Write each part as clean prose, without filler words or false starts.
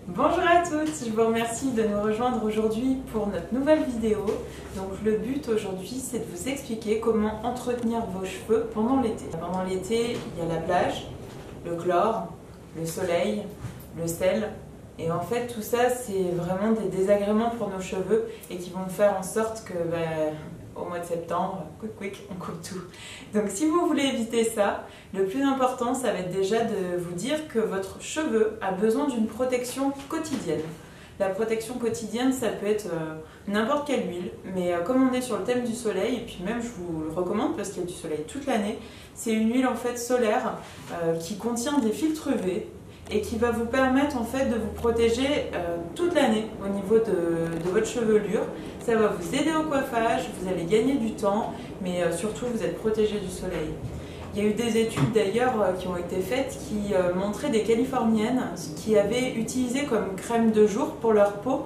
Bonjour à toutes, je vous remercie de nous rejoindre aujourd'hui pour notre nouvelle vidéo. Donc le but aujourd'hui c'est de vous expliquer comment entretenir vos cheveux pendant l'été. Pendant l'été il y a la plage, le chlore, le soleil, le sel. Et en fait tout ça c'est vraiment des désagréments pour nos cheveux et qui vont faire en sorte que au mois de septembre, quick, on coupe tout. Donc si vous voulez éviter ça, le plus important, ça va être déjà de vous dire que votre cheveu a besoin d'une protection quotidienne. La protection quotidienne, ça peut être n'importe quelle huile, mais comme on est sur le thème du soleil, et puis même je vous le recommande parce qu'il y a du soleil toute l'année, c'est une huile en fait solaire qui contient des filtres UV et qui va vous permettre en fait de vous protéger toute l'année au niveau de votre chevelure. Ça va vous aider au coiffage, vous allez gagner du temps, mais surtout vous êtes protégé du soleil. Il y a eu des études d'ailleurs qui ont été faites qui montraient des Californiennes qui avaient utilisé comme crème de jour pour leur peau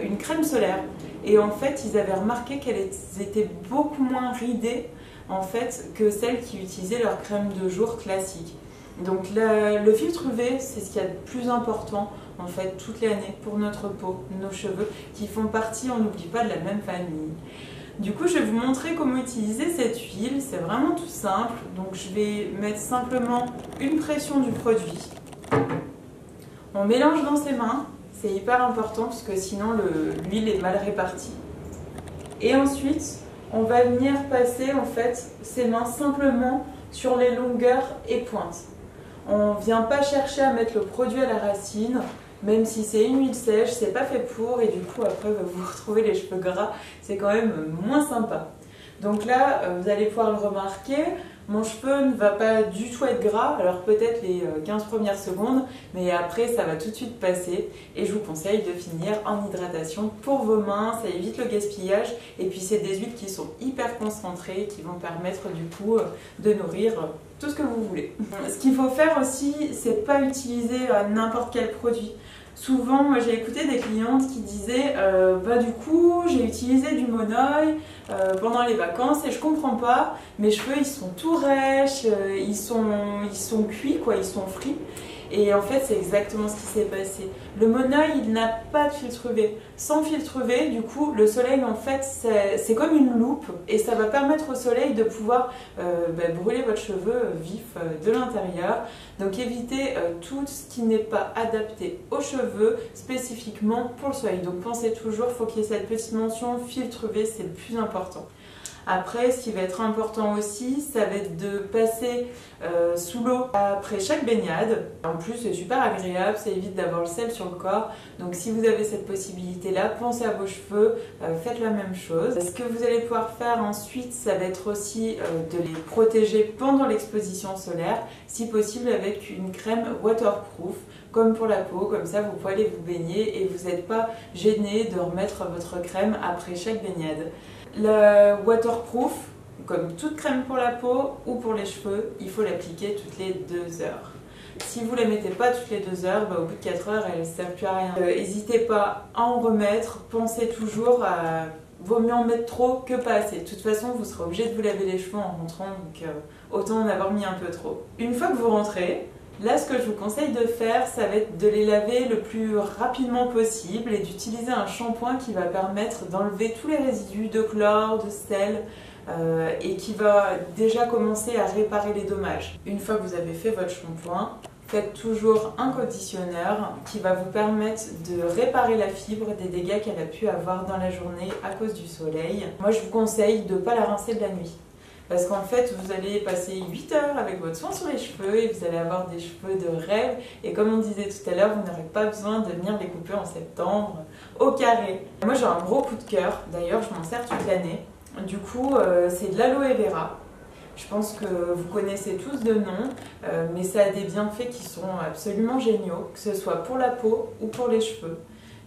une crème solaire. Et en fait, ils avaient remarqué qu'elles étaient beaucoup moins ridées en fait, que celles qui utilisaient leur crème de jour classique. Donc le filtre UV, c'est ce qu'il y a de plus important en fait toute l'année pour notre peau, nos cheveux, qui font partie, on n'oublie pas, de la même famille. Du coup, je vais vous montrer comment utiliser cette huile, c'est vraiment tout simple. Donc je vais mettre simplement une pression du produit. On mélange dans ses mains, c'est hyper important parce que sinon l'huile est mal répartie. Et ensuite, on va venir passer en fait ses mains simplement sur les longueurs et pointes. On ne vient pas chercher à mettre le produit à la racine, même si c'est une huile sèche, c'est pas fait pour, et du coup après vous retrouvez les cheveux gras, c'est quand même moins sympa. Donc là, vous allez pouvoir le remarquer, mon cheveu ne va pas du tout être gras, alors peut-être les 15 premières secondes, mais après ça va tout de suite passer, et je vous conseille de finir en hydratation pour vos mains, ça évite le gaspillage, et puis c'est des huiles qui sont hyper concentrées, qui vont permettre du coup de nourrir tout ce que vous voulez. Ce qu'il faut faire aussi, c'est pas utiliser n'importe quel produit. Souvent, moi j'ai écouté des clientes qui disaient du coup j'ai utilisé du Monoi pendant les vacances et je comprends pas, mes cheveux ils sont tout rêches, ils sont cuits quoi, ils sont frits. Et en fait, c'est exactement ce qui s'est passé. Le Monoi, il n'a pas de filtre UV. Sans filtre UV, du coup, le soleil, en fait, c'est comme une loupe et ça va permettre au soleil de pouvoir brûler votre cheveu vif de l'intérieur. Donc, évitez tout ce qui n'est pas adapté aux cheveux spécifiquement pour le soleil. Donc, pensez toujours, il faut qu'il y ait cette petite mention filtre UV, c'est le plus important. Après, ce qui va être important aussi, ça va être de passer sous l'eau après chaque baignade. En plus, c'est super agréable, ça évite d'avoir le sel sur le corps. Donc si vous avez cette possibilité-là, pensez à vos cheveux, faites la même chose. Ce que vous allez pouvoir faire ensuite, ça va être aussi de les protéger pendant l'exposition solaire, si possible avec une crème waterproof, comme pour la peau, comme ça vous pouvez aller vous baigner et vous n'êtes pas gêné de remettre votre crème après chaque baignade. Le waterproof, comme toute crème pour la peau ou pour les cheveux, il faut l'appliquer toutes les 2 heures. Si vous ne la mettez pas toutes les 2 heures, au bout de 4 heures, elle ne sert plus à rien. N'hésitez pas à en remettre, pensez toujours à... Vaut mieux en mettre trop que pas assez. De toute façon, vous serez obligé de vous laver les cheveux en rentrant, donc autant en avoir mis un peu trop. Une fois que vous rentrez, là, ce que je vous conseille de faire, ça va être de les laver le plus rapidement possible et d'utiliser un shampoing qui va permettre d'enlever tous les résidus de chlore, de sel et qui va déjà commencer à réparer les dommages. Une fois que vous avez fait votre shampoing, faites toujours un conditionneur qui va vous permettre de réparer la fibre des dégâts qu'elle a pu avoir dans la journée à cause du soleil. Moi, je vous conseille de ne pas la rincer de la nuit. Parce qu'en fait, vous allez passer 8 heures avec votre soin sur les cheveux et vous allez avoir des cheveux de rêve. Et comme on disait tout à l'heure, vous n'aurez pas besoin de venir les couper en septembre au carré. Moi, j'ai un gros coup de cœur. D'ailleurs, je m'en sers toute l'année. Du coup, c'est de l'aloe vera. Je pense que vous connaissez tous de nom, mais ça a des bienfaits qui sont absolument géniaux, que ce soit pour la peau ou pour les cheveux.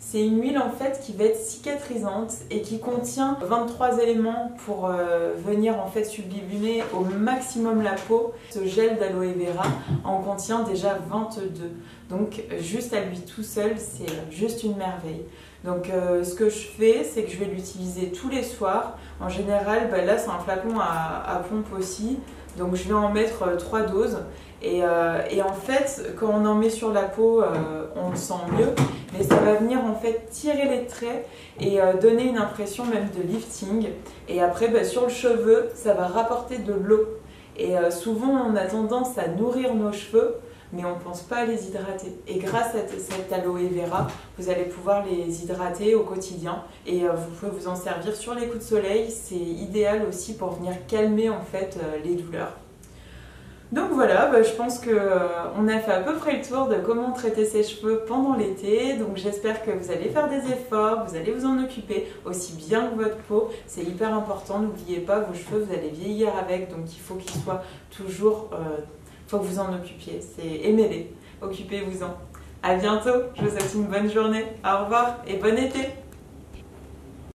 C'est une huile en fait qui va être cicatrisante et qui contient 23 éléments pour venir en fait sublimer au maximum la peau. Ce gel d'aloe vera en contient déjà 22. Donc juste à lui tout seul, c'est juste une merveille. Donc ce que je fais, c'est que je vais l'utiliser tous les soirs. En général, là c'est un flacon à pompe aussi. Donc je vais en mettre 3 doses Et en fait, quand on en met sur la peau, on le sent mieux, mais ça va venir en fait tirer les traits et donner une impression même de lifting. Et après, sur le cheveu, ça va rapporter de l'eau. Et souvent, on a tendance à nourrir nos cheveux, mais on ne pense pas à les hydrater. Et grâce à cette aloe vera, vous allez pouvoir les hydrater au quotidien. Et vous pouvez vous en servir sur les coups de soleil. C'est idéal aussi pour venir calmer en fait les douleurs. Donc voilà, je pense qu'on a fait à peu près le tour de comment traiter ses cheveux pendant l'été. Donc j'espère que vous allez faire des efforts, vous allez vous en occuper aussi bien que votre peau. C'est hyper important, n'oubliez pas, vos cheveux, vous allez vieillir avec, donc il faut qu'ils soient toujours... faut que vous en occupiez, aimez-les, occupez-vous-en. À bientôt, je vous souhaite une bonne journée, au revoir et bon été.